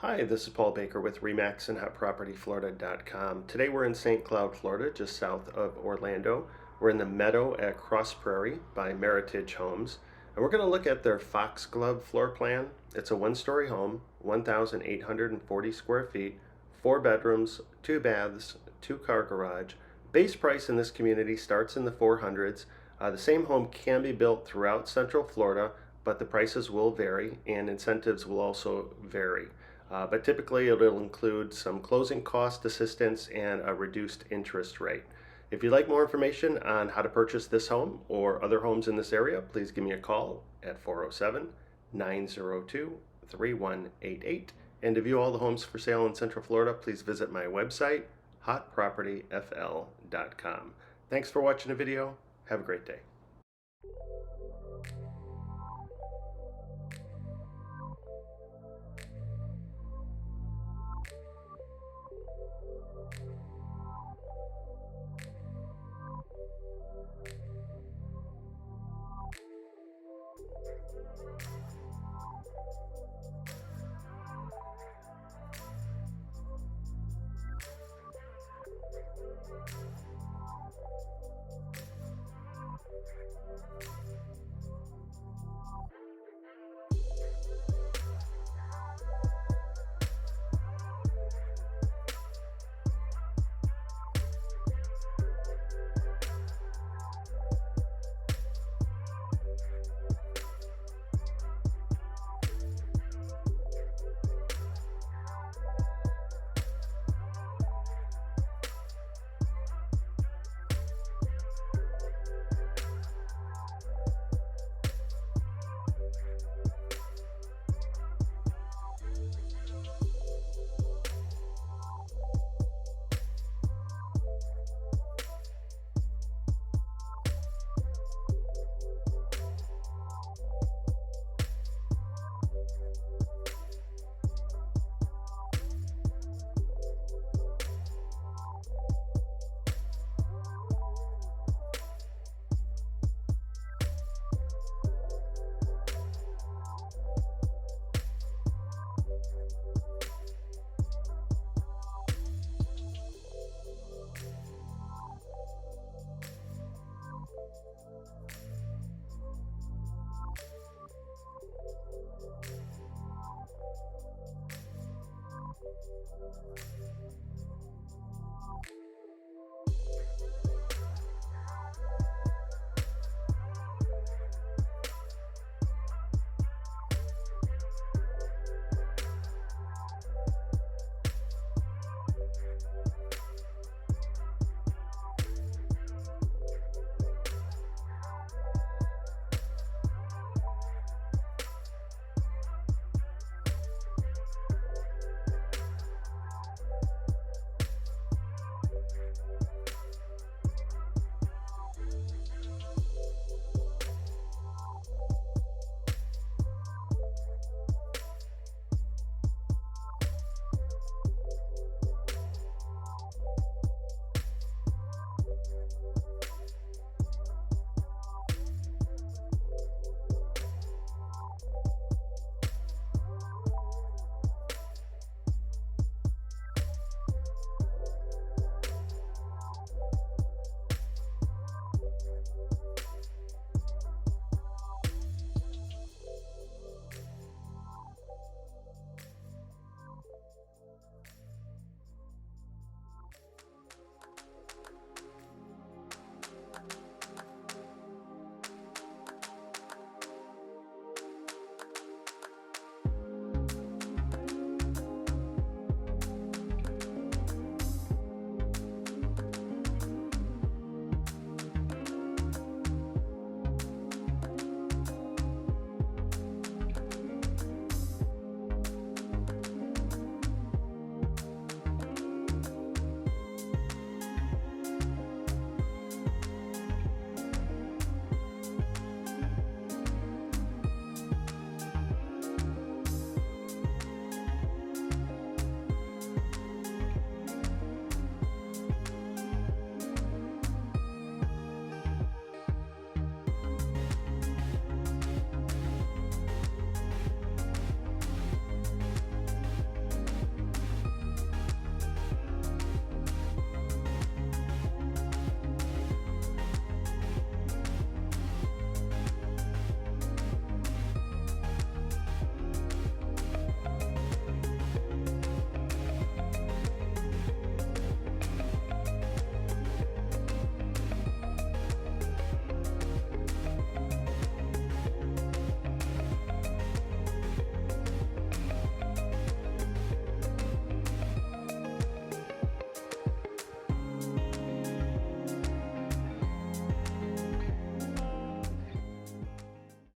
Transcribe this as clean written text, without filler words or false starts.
Hi, this is Paul Baker with REMAX and HotPropertyFlorida.com. Today we're in St. Cloud, Florida, just south of Orlando. We're in the Meadow at Crossprairie by Meritage Homes. And we're going to look at their Foxglove floor plan. It's a one-story home, 1,840 square feet, 4 bedrooms, 2 baths, 2-car garage. Base price in this community starts in the 400s. The same home can be built throughout Central Florida, but the prices will vary and incentives will also vary. But typically it'll include some closing cost assistance and a reduced interest rate. If you'd like more information on how to purchase this home or other homes in this area, please give me a call at 407-902-3188. And to view all the homes for sale in Central Florida, please visit my website, hotpropertyfl.com. Thanks for watching the video. Have a great day.